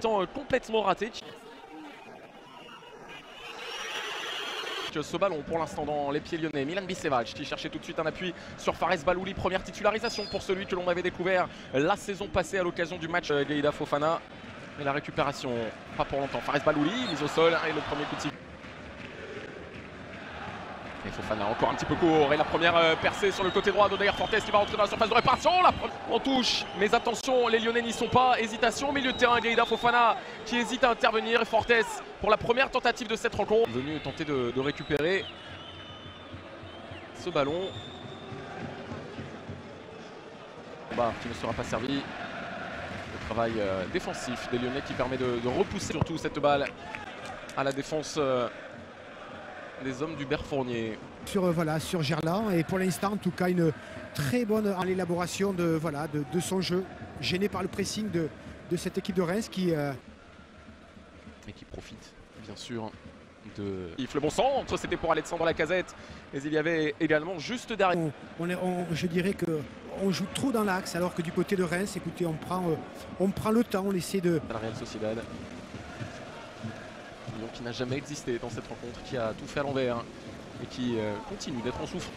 mi-temps complètement raté. Ce ballon pour l'instant dans les pieds lyonnais. Milan Bisevac qui cherchait tout de suite un appui sur Fares Balouli. Première titularisation pour celui que l'on avait découvert la saison passée à l'occasion du match Gueïda Fofana. Et la récupération, pas pour longtemps. Fares Balouli, mise au sol et le premier coup de sifflet. Et Fofana encore un petit peu court. Et la première percée sur le côté droit d'Odair Fortes qui va rentrer dans la surface de réparation. On touche, mais attention, les Lyonnais n'y sont pas. Hésitation au milieu de terrain. Gueïda Fofana qui hésite à intervenir. Et Fortes pour la première tentative de cette rencontre. Venu tenter de récupérer ce ballon. Qui ne sera pas servi. Le travail défensif des Lyonnais qui permet de repousser surtout cette balle à la défense des hommes du Berfournier. Sur Gerland, et pour l'instant en tout cas une très bonne élaboration de son jeu, gêné par le pressing de cette équipe de Reims qui profite bien sûr de le bon centre, c'était pour Alexandre Lacazette, mais il y avait également juste derrière. Je dirais que on joue trop dans l'axe, alors que du côté de Reims, écoutez, on prend le temps, on essaie de... La Real Sociedad, Lyon qui n'a jamais existé dans cette rencontre, qui a tout fait à l'envers et qui continue d'être en souffre.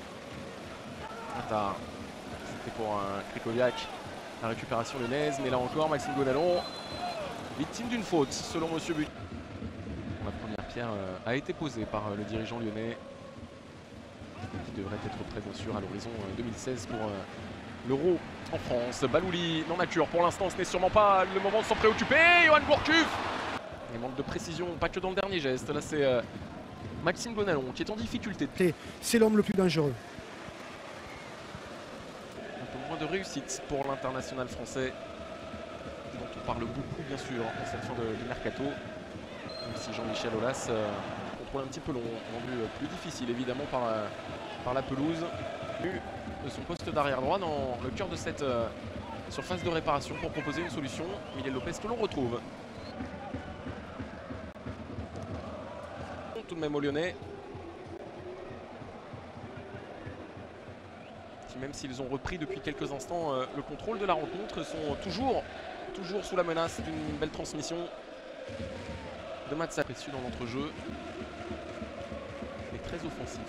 C'était pour Krikoviak, la récupération lyonnaise, mais là encore Maxime Gonalon, victime d'une faute selon Monsieur But. La première pierre a été posée par le dirigeant lyonnais, qui devrait être prêt bien sûr à l'horizon 2016 pour l'Euro en France. Balouli non nature, pour l'instant ce n'est sûrement pas le moment de s'en préoccuper. Yohan Gourcuff, il manque de précision, pas que dans le dernier geste. Là c'est Maxime Gonalon qui est en difficulté. C'est l'homme le plus dangereux. Un peu moins de réussite pour l'international français, dont on parle beaucoup bien sûr en cette fin de mercato. Même si Jean-Michel Aulas contrôle un petit peu long, rendu plus difficile évidemment par la pelouse. De son poste d'arrière droit dans le cœur de cette surface de réparation pour proposer une solution. Miguel Lopez que l'on retrouve. Tout de même au Lyonnais, qui même s'ils ont repris depuis quelques instants le contrôle de la rencontre, sont toujours sous la menace d'une belle transmission de Matza précieux dans l'entrejeu. Et très offensif.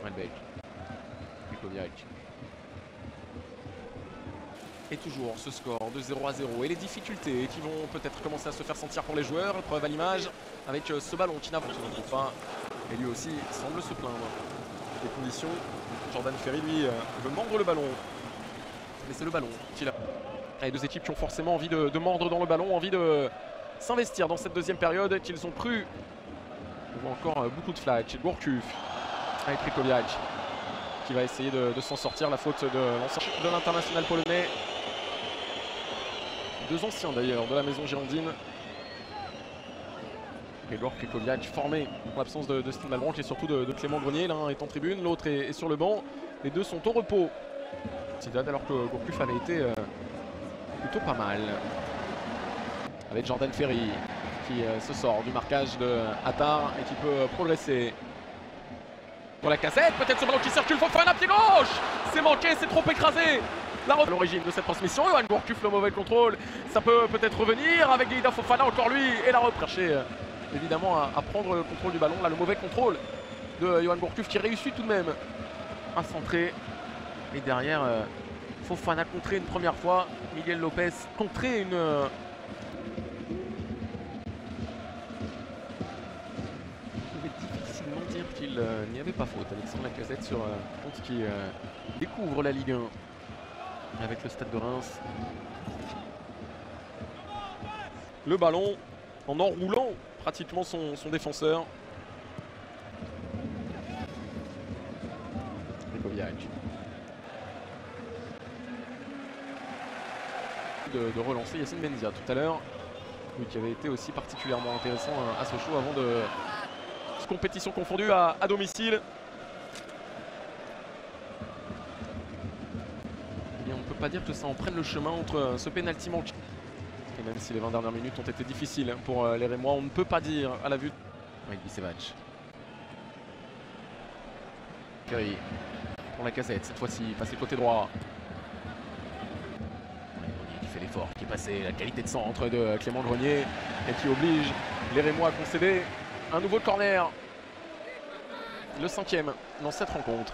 Malbec. Krikoviak. Et toujours ce score de 0-0 et les difficultés qui vont peut-être commencer à se faire sentir pour les joueurs. Preuve à l'image avec ce ballon qui n'avance pas. Et lui aussi semble se plaindre des conditions. Jordan Ferry lui veut mordre le ballon. Mais c'est le ballon qu'il a. Les deux équipes qui ont forcément envie de mordre dans le ballon, envie de s'investir dans cette deuxième période qu'ils ont cru. On voit encore beaucoup de flags. Gourcuff avec Krikoviak qui va essayer de s'en sortir. La faute de l'international polonais. Deux anciens d'ailleurs de la maison girondine. Grégoire Krikoviak formé en l'absence de Steve Malbranche et surtout de Clément Grenier. L'un est en tribune, l'autre est sur le banc. Les deux sont au repos. Alors que Gourcuff avait été plutôt pas mal. Avec Jordan Ferry qui se sort du marquage de Attar et qui peut progresser. Pour la cassette, peut-être ce ballon qui circule, Fofana pied gauche. C'est manqué, c'est trop écrasé. L'origine de cette transmission, Yohan Gourcuff, le mauvais contrôle. Ça peut peut-être revenir avec Gueïda Fofana, encore lui, et la rechercher évidemment à prendre le contrôle du ballon. Là, le mauvais contrôle de Yohan Gourcuff qui réussit tout de même à centrer. Et derrière, Fofana contré une première fois, Miguel Lopez contré une... qu'il n'y avait pas faute. Alexandre Lacazette sur compte qui découvre la Ligue 1 avec le Stade de Reims. Le ballon en enroulant pratiquement son défenseur. Krikoviak. De relancer Yacine Benzia tout à l'heure, lui qui avait été aussi particulièrement intéressant à Sochaux avant de... compétition confondue à domicile. Et on ne peut pas dire que ça en prenne le chemin entre ce pénalty manqué. Et même si les 20 dernières minutes ont été difficiles pour les Rémois, on ne peut pas dire à la vue. Avec Bisevac. Ferry pour Lacazette, cette fois-ci, passé côté droit. Qui fait l'effort. fort qui est passé, la qualité de centre de Clément Grenier et qui oblige les Rémois à concéder un nouveau corner. Le 5e dans cette rencontre.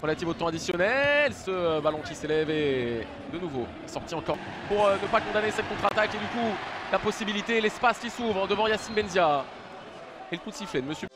Relative au temps additionnel, ce ballon qui s'élève et de nouveau sorti encore pour ne pas condamner cette contre-attaque et du coup la possibilité, l'espace qui s'ouvre devant Yacine Benzia. Et le coup de sifflet de Monsieur.